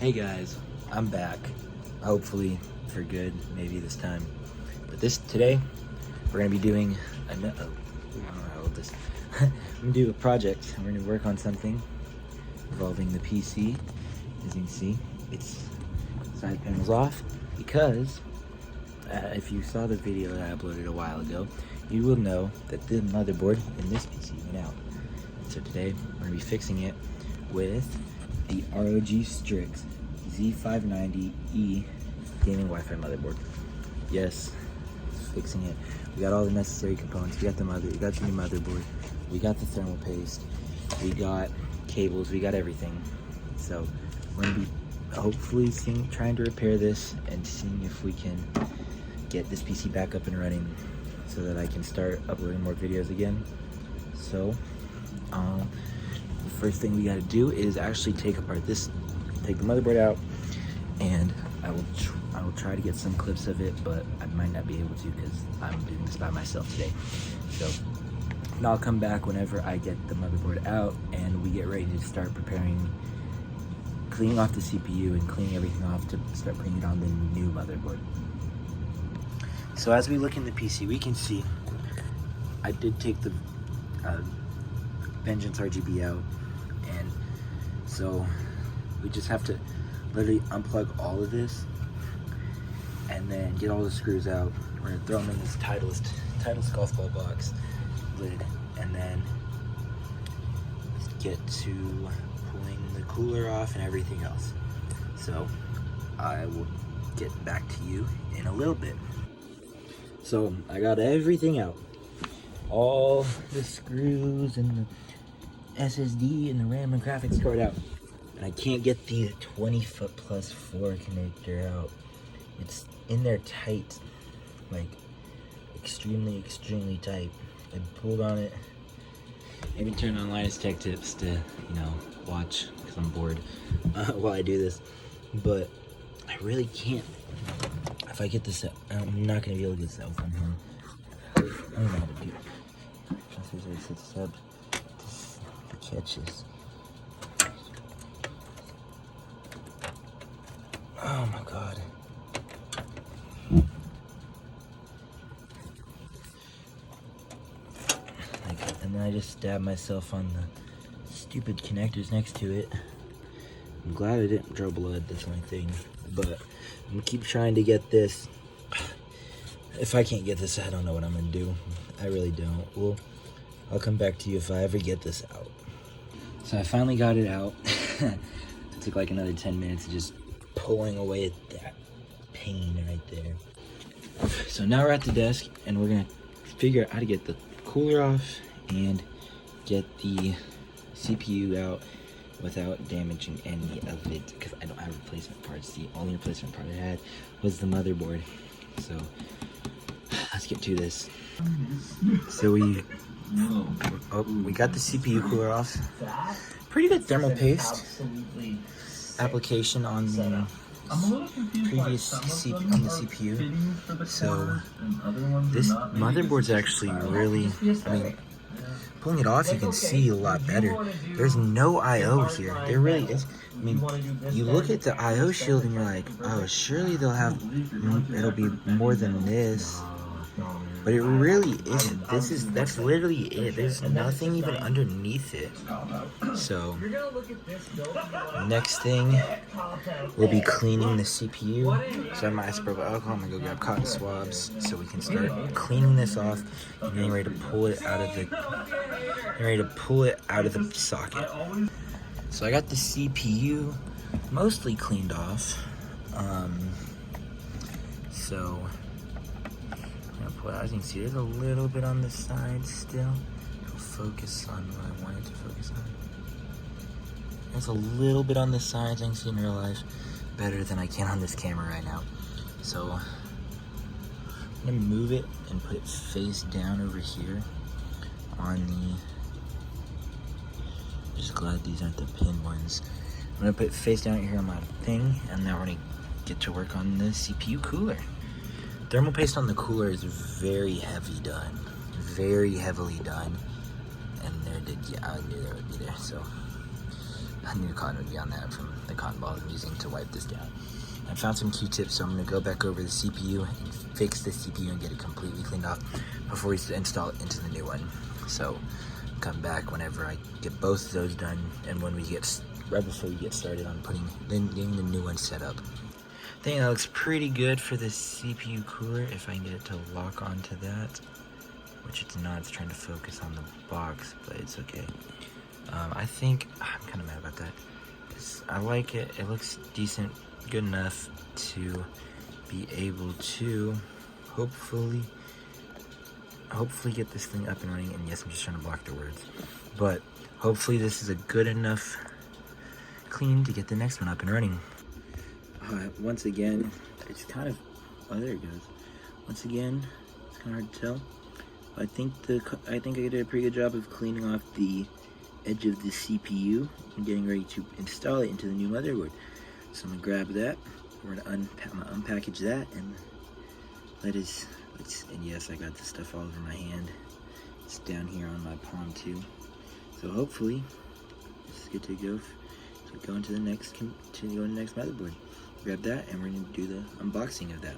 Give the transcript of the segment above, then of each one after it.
Hey guys, I'm back. Hopefully for good, maybe this time. But today, we're gonna be doing I don't know how old this. I'm gonna do a project. We're gonna work on something involving the PC. As you can see, its side panels off because if you saw the video that I uploaded a while ago, you will know that the motherboard in this PC went out. So today, we're gonna be fixing it with the ROG Strix Z590E gaming Wi-Fi motherboard. Yes, fixing it. We got all the necessary components. We got the new motherboard. We got the thermal paste. We got cables. We got everything. So we're gonna be hopefully trying to repair this and seeing if we can get this PC back up and running so that I can start uploading more videos again. So the first thing we got to do is actually take the motherboard out, and I will try to get some clips of it, but I might not be able to because I'm doing this by myself today. So I'll come back whenever I get the motherboard out and we get ready to start cleaning off the CPU and cleaning everything off to start putting it on the new motherboard. So as we look in the PC, we can see I did take the Vengeance RGB out, and so we just have to literally unplug all of this and then get all the screws out. We're gonna throw them in this Titleist golf ball box lid, and then get to pulling the cooler off and everything else. So I will get back to you in a little bit. So I got everything out, all the screws and the SSD and the RAM and graphics card out, and I can't get the 20-foot+4 connector out. It's in there tight, like extremely tight. I pulled on it. Maybe turn on Linus Tech Tips to watch because I'm bored while I do this, but I really can't. If I get this out, I'm not gonna be able to get this out from home. I don't know how to do it. The catches. Oh my god. And then I just stabbed myself on the stupid connectors next to it. I'm glad I didn't draw blood, that's my thing. But I'm gonna keep trying to get this. If I can't get this, I don't know what I'm gonna do. I really don't. Well, I'll come back to you if I ever get this out. So I finally got it out. It took like another 10 minutes of just pulling away at that pain right there. So now we're at the desk and we're gonna figure out how to get the cooler off and get the CPU out without damaging any of it, because I don't have replacement parts. The only replacement part I had was the motherboard. So let's get to this. So we got the CPU cooler off. Pretty good thermal paste application on the previous CPU. So this motherboard's actually really, pulling it off, you can see a lot better. There's no I/O here. There really is. You look at the I/O shield and you're like, oh, surely it'll be more than this. But it really isn't. That's literally it. There's nothing even underneath it. So next thing, we'll be cleaning the CPU. So I have my isopropyl alcohol. I'm gonna go grab cotton swabs so we can start cleaning this off and getting ready to pull it out of the socket. So I got the CPU mostly cleaned off. So as you can see, there's a little bit on the side still. It'll focus on what I want it to focus on. There's a little bit on the sides. I can see in real life better than I can on this camera right now. So I'm gonna move it and put it face down over here on the. Just glad these aren't the pin ones. I'm gonna put it face down here on my thing, and now we're gonna get to work on the CPU cooler. Thermal paste on the cooler is very heavily done, and I knew that would be there. So a new cotton would be on that from the cotton balls I'm using to wipe this down. I found some Q-tips, so I'm gonna go back over the CPU and fix the CPU and get it completely cleaned off before we install it into the new one. So come back whenever I get both of those done, and when we get right before we get started on getting the new one set up. I think that looks pretty good for the CPU cooler if I can get it to lock onto that, which it's not. It's trying to focus on the box, but it's okay. I think I'm kind of mad about that. I like it. It looks decent, good enough to be able to hopefully get this thing up and running. And yes, I'm just trying to block the words, but hopefully this is a good enough clean to get the next one up and running. Once again, it's kind of, oh, there it goes. Once again, it's kind of hard to tell. I think I did a pretty good job of cleaning off the edge of the CPU and getting ready to install it into the new motherboard. So I'm gonna grab that. We're gonna unpackage that, and and yes, I got the stuff all over my hand. It's down here on my palm too. So hopefully, this is good to go. To go into the next motherboard. Grab that, and we're gonna do the unboxing of that.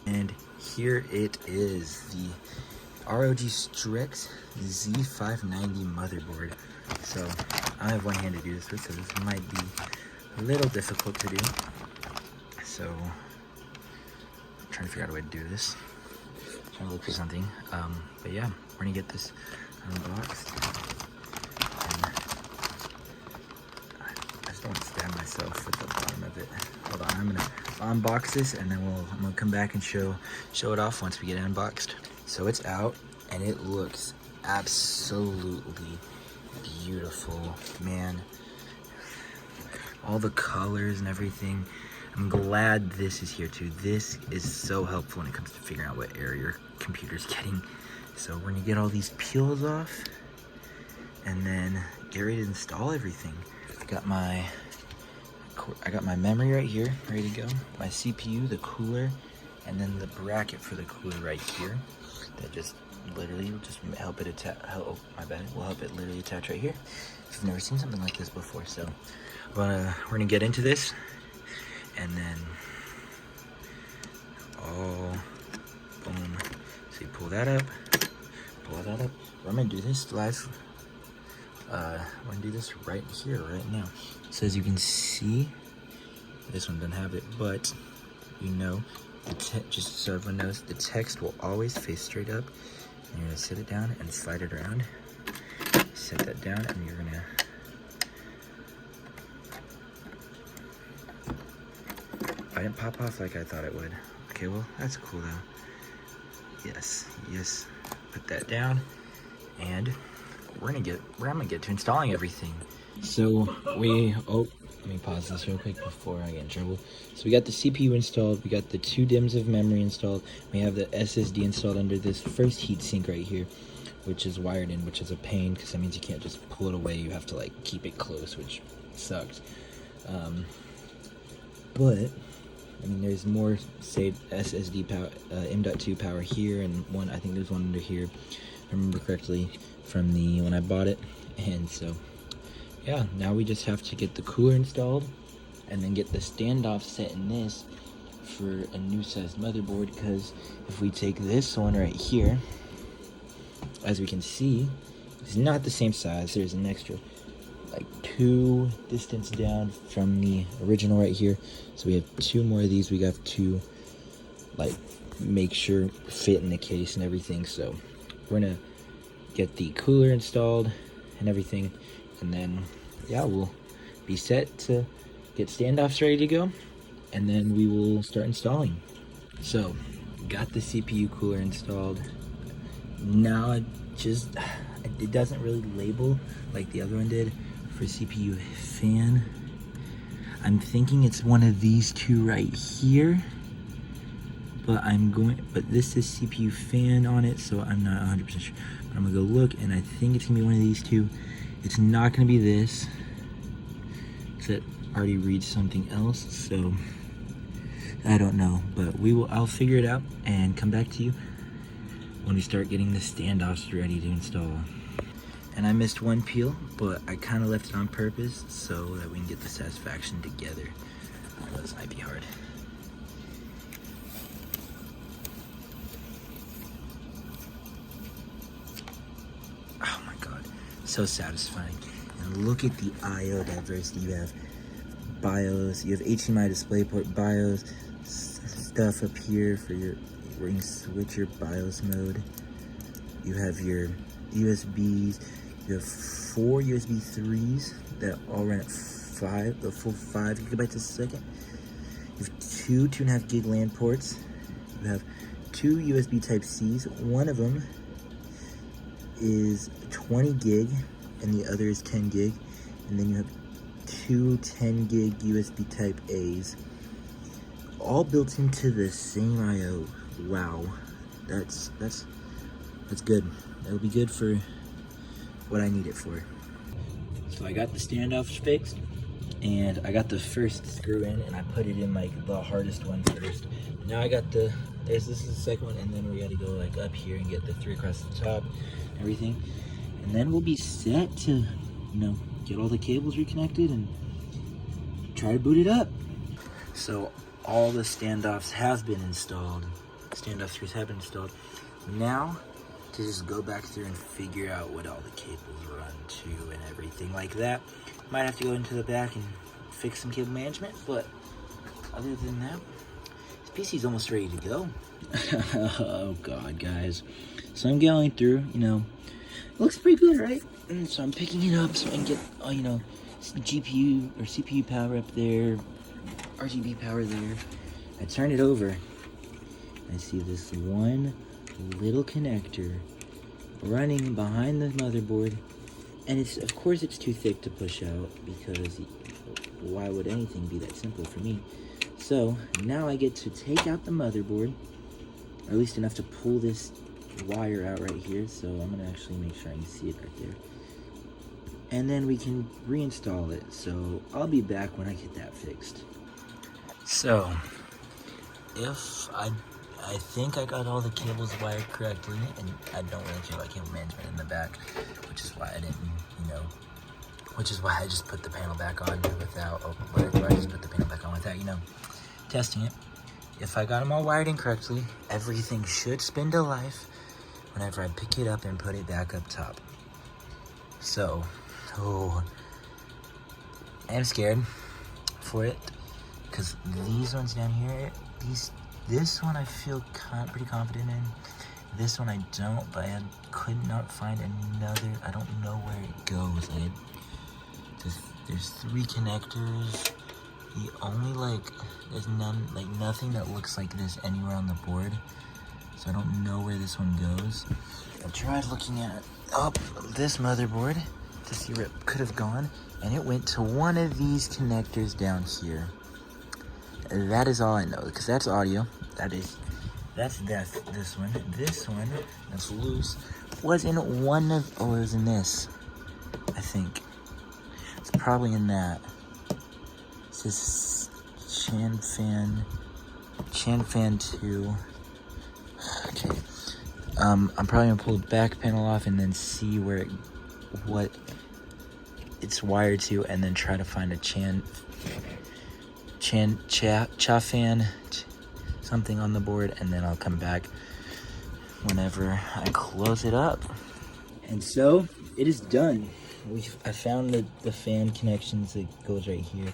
And here it is, the ROG Strix Z590 motherboard. So I have one hand to do this with, so this might be a little difficult to do. So I'm trying to figure out a way to do this. I'm trying to look for something. But yeah, we're gonna get this unboxed. And I just don't want to stab myself with the bottom of it. Hold on, I'm gonna unbox this, and then I'm gonna come back and show it off once we get it unboxed. So it's out, and it looks absolutely beautiful, man. All the colors and everything. I'm glad this is here too. This is so helpful when it comes to figuring out what error your computer's getting. So we're gonna get all these peels off and then get ready to install everything. I got my memory right here, ready to go. My CPU, the cooler, and then the bracket for the cooler right here. That just literally will just help it attach. Oh, my bad. Will help it literally attach right here. I've never seen something like this before, so we're gonna get into this, and then boom. So you pull that up. I'm gonna do this live. I'm gonna do this right here, right now. So as you can see, this one doesn't have it, but you know, just so everyone knows, the text will always face straight up. And you're gonna sit it down and slide it around. Set that down, and you're gonna I didn't pop off like I thought it would. Okay, well, that's cool though. Yes. Put that down, and I'm gonna get to installing everything. So let me pause this real quick before I get in trouble. So we got the CPU installed, we got the 2 DIMMs of memory installed, we have the SSD installed under this first heatsink right here, which is wired in, which is a pain because that means you can't just pull it away. You have to like keep it close, which sucks. But I mean, there's more, say, SSD power, M.2 power here, and one, I think there's one under here, if I remember correctly, from when I bought it. And so, yeah, now we just have to get the cooler installed, and then get the standoff set in this for a new sized motherboard, because if we take this one right here, as we can see, it's not the same size. There's an extra like 2 distance down from the original right here, so we have 2 more of these we got to like make sure fit in the case and everything. So we're gonna get the cooler installed and everything, and then yeah, we'll be set to get standoffs ready to go, and then we will start installing. So got the CPU cooler installed. Now it doesn't really label like the other one did for CPU fan. I'm thinking it's one of these 2 right here, but this is CPU fan on it, so I'm not 100% sure. But I'm gonna go look, and I think it's gonna be one of these 2. It's not gonna be this, because it already reads something else, so I don't know. But I'll figure it out and come back to you when we start getting the standoffs ready to install. And I missed one peel, but I kind of left it on purpose so that we can get the satisfaction together. Oh, this might be hard. Oh my God, so satisfying. And look at the I/O diversity. You have BIOS, you have HDMI DisplayPort, BIOS, stuff up here for your, where you can switch your BIOS mode. You have your USBs, you have 4 USB 3s that all run at the full 5 gigabytes a second. You have 2.5 gig LAN ports. You have 2 USB Type-Cs. One of them is 20 gig and the other is 10 gig. And then you have 2 10 gig USB Type-A's, all built into the same I/O. Wow, that's good. That'll be good for what I need it for. So I got the standoffs fixed, and I got the first screw in, and I put it in like the hardest one first. Now I got this is the second one, and then we got to go like up here and get the 3 across the top, everything, and then we'll be set to, you know, get all the cables reconnected and try to boot it up. So all the standoffs have been installed. Standoff screws have been installed. Now to just go back through and figure out what all the cables run to and everything like that. Might have to go into the back and fix some cable management, but other than that, this PC's almost ready to go. Oh God, guys. So I'm going through, you know, it looks pretty good, right? And so I'm picking it up so I can get, you know, GPU or CPU power up there, RGB power there. I turn it over. I see this one little connector running behind the motherboard, and it's, of course it's too thick to push out, because why would anything be that simple for me? So now I get to take out the motherboard, or at least enough to pull this wire out right here. So I'm gonna actually make sure I can see it right there, and then we can reinstall it. So I'll be back when I get that fixed. So if I think I got all the cables wired correctly, and I don't really care about cable management in the back, which is why I didn't, you know, which is why I just put the panel back on without, you know, testing it. If I got them all wired in correctly, everything should spin to life whenever I pick it up and put it back up top. So, I'm scared for it, because these ones down here, this one I feel pretty confident in. This one I don't, but I could not find another. I don't know where it goes. There's 3 connectors. The only there's nothing that looks like this anywhere on the board. So I don't know where this one goes. I tried looking at this motherboard to see where it could have gone, and it went to one of these connectors down here. That is all I know, because that's audio. That's this one. This one that's loose was in one of, it was in this, I think. It's probably in that. It says Chanfan 2. Okay. I'm probably gonna pull the back panel off and then see what it's wired to, and then try to find a Chafan something on the board, and then I'll come back whenever I close it up. And so it is done. I found the fan connections that goes right here.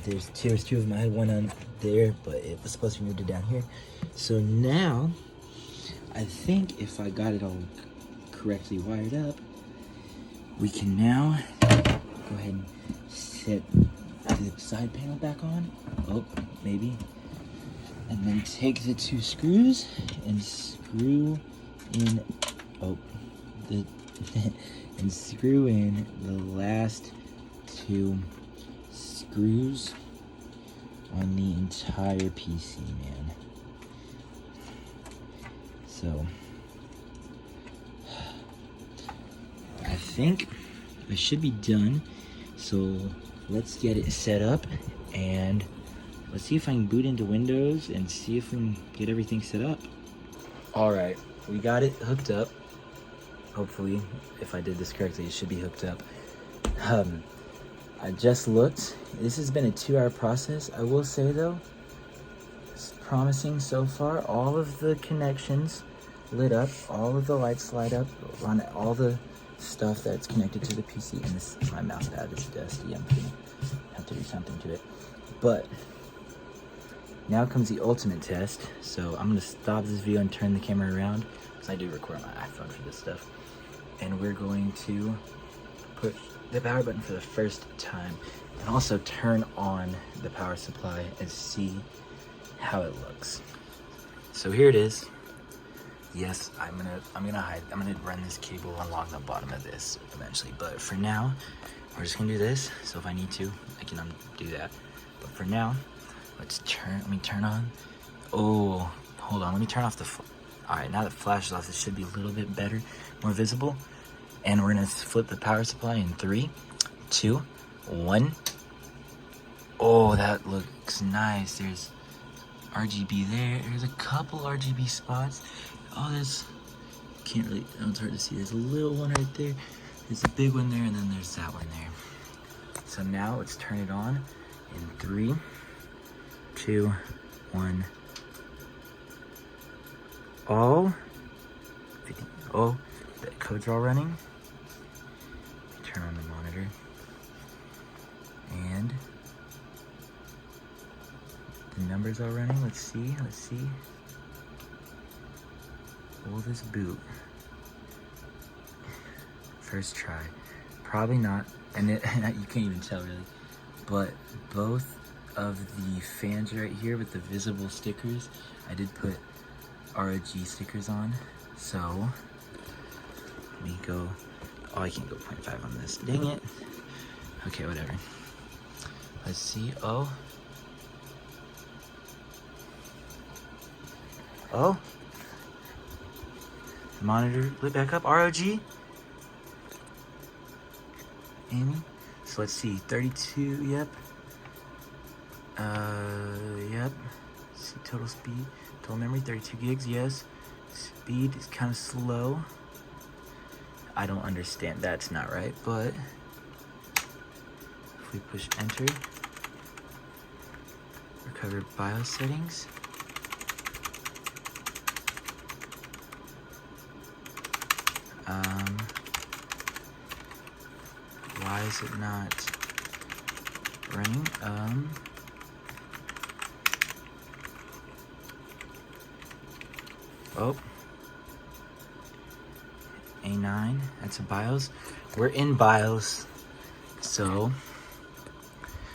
There's 2 of them. I had one on there, but it was supposed to be moved down here. So now I think if I got it all correctly wired up, we can now go ahead and set the side panel back on. Oh, maybe. And then take the 2 screws and screw in, and screw in the last 2 screws on the entire PC, man. So I think it should be done. So let's get it set up, and let's see if I can boot into Windows and see if we can get everything set up. All right, we got it hooked up. hopefully, if I did this correctly, it should be hooked up. I just looked. This has been a 2-hour process. I will say though, it's promising so far. All of the connections lit up, all of the lights light up on all the stuff that's connected to the PC. And this, my mouse pad is dusty. I'm gonna have to do something to it. But now comes the ultimate test. So I'm gonna stop this video and turn the camera around, because I do record on my iPhone for this stuff. And we're going to push the power button for the first time and also turn on the power supply and see how it looks. So here it is. Yes, I'm gonna run this cable along the bottom of this eventually, but for now we're just gonna do this. So if I need to, I can undo that, but for now let me turn on. Oh, hold on, let me turn off the all right, now that flash is off, it should be a little bit better, more visible. And we're gonna flip the power supply in 3, 2, 1. Oh, that looks nice. There's RGB there. There's a couple RGB spots. Oh, there's, can't really, oh, it's hard to see. There's a little one right there. There's a big one there, and then there's that one there. So now let's turn it on in 3, 2, 1. Oh, the codes are all running. Turn on the monitor. And the numbers are running. Let's see. Will this boot? First try. Probably not. And it, you can't even tell really. But both of the fans right here with the visible stickers, I did put ROG stickers on. So let me go. Oh, I can't go 0.5 on this. Dang it. Okay, whatever. Let's see. Oh. Monitor lit back up. ROG. Amy. So let's see. 32. Yep. Yep. See, total speed. Total memory. 32 gigs. Yes. Speed is kind of slow. I don't understand, that's not right, but if we push enter, recover BIOS settings. Why is it not running? Oh. A9, that's a BIOS. We're in BIOS, so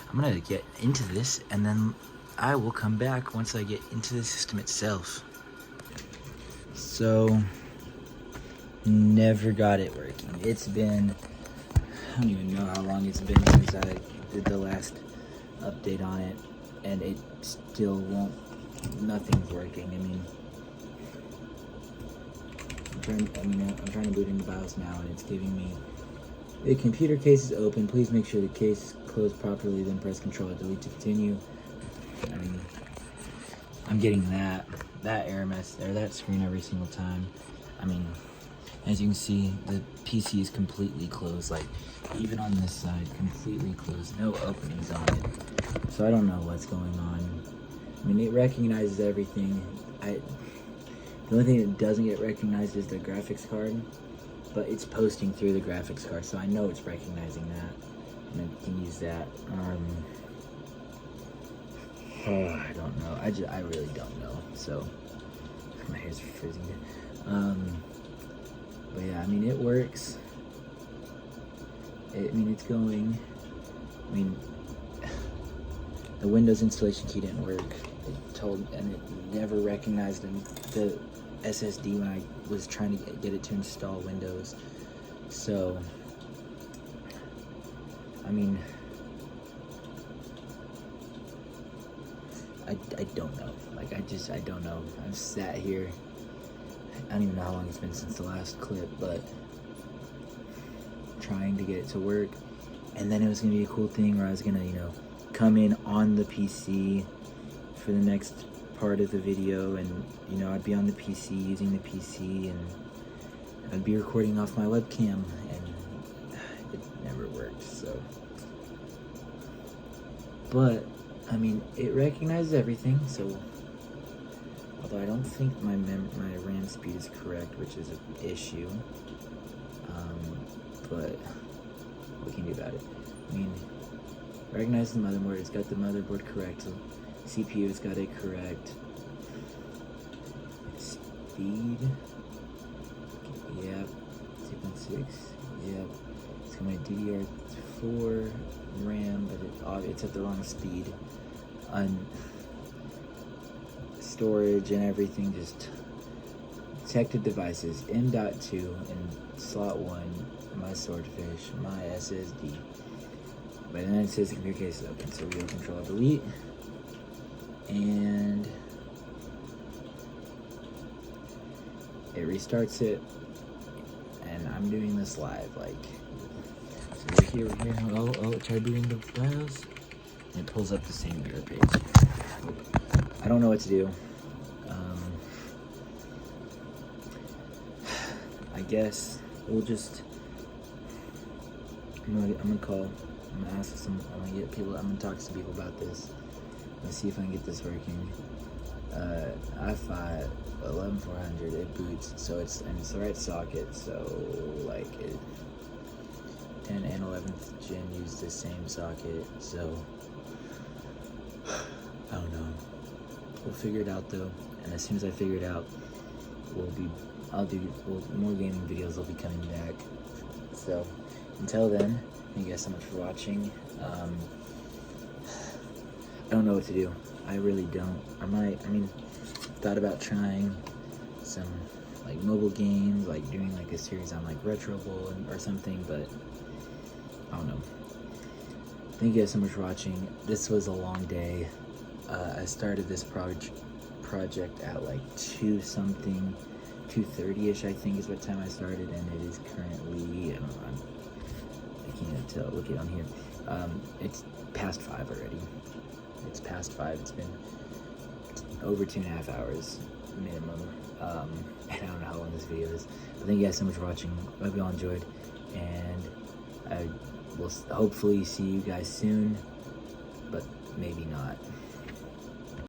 I'm gonna get into this and then I will come back once I get into the system itself. So, never got it working. It's been, I don't even know how long it's been since I did the last update on it, and it still won't, nothing's working. I mean, I'm trying to boot into BIOS now, and it's giving me, the computer case is open. Please make sure the case is closed properly, then press Control or Delete to continue. I mean, I'm getting that error mess there, that screen every single time. I mean, as you can see, the PC is completely closed, like, even on this side, completely closed, no openings on it. So I don't know what's going on. I mean, it recognizes everything. The only thing that doesn't get recognized is the graphics card, but it's posting through the graphics card, so I know it's recognizing that, and I can use that. I don't know. I really don't know. So my hair's frizzing. But yeah, I mean, it works. It's going. I mean, the Windows installation key didn't work. And it never recognized the SSD when I was trying to get it to install Windows. So, I mean, I don't know. Like, I don't know. I've sat here. I don't even know how long it's been since the last clip, but trying to get it to work. And then it was gonna be a cool thing where I was gonna, come in on the PC for the next part of the video, and I'd be on the PC using the PC, and I'd be recording off my webcam, and it never worked, so. But, I mean, it recognizes everything, so, although I don't think my RAM speed is correct, which is an issue, but what can you do about it? I mean, recognize the motherboard, it's got the motherboard correct, so CPU, it's got it correct. Speed, yep, 2.6, yep. It's got my DDR4 RAM, but it's at the wrong speed. Storage and everything, just detected devices, M.2 in slot 1, my swordfish, my SSD. But then it says the computer case is open, so we'll control delete. And it restarts it, and I'm doing this live, like, so we're here, try booting the BIOS, and it pulls up the same error page. I don't know what to do. I guess we'll just, I'm gonna talk to some people about this. Let's see if I can get this working. i5 11400, it boots, so it's the right socket, so like 10 and 11th gen use the same socket, so I don't know. We'll figure it out though, and as soon as I figure it out, more gaming videos will be coming back. So until then, thank you guys so much for watching. I don't know what to do. I really don't. Thought about trying some like mobile games, like doing like a series on like Retro Bowl or something, but I don't know. Thank you guys so much for watching. This was a long day. I started this project at like 2:30ish, I think is what time I started, and it is currently, I can't tell, look it on here. It's past 5 already. It's past 5. It's been over 2.5 hours minimum. And I don't know how long this video is. But thank you guys so much for watching. I hope you all enjoyed, and I will hopefully see you guys soon, but maybe not.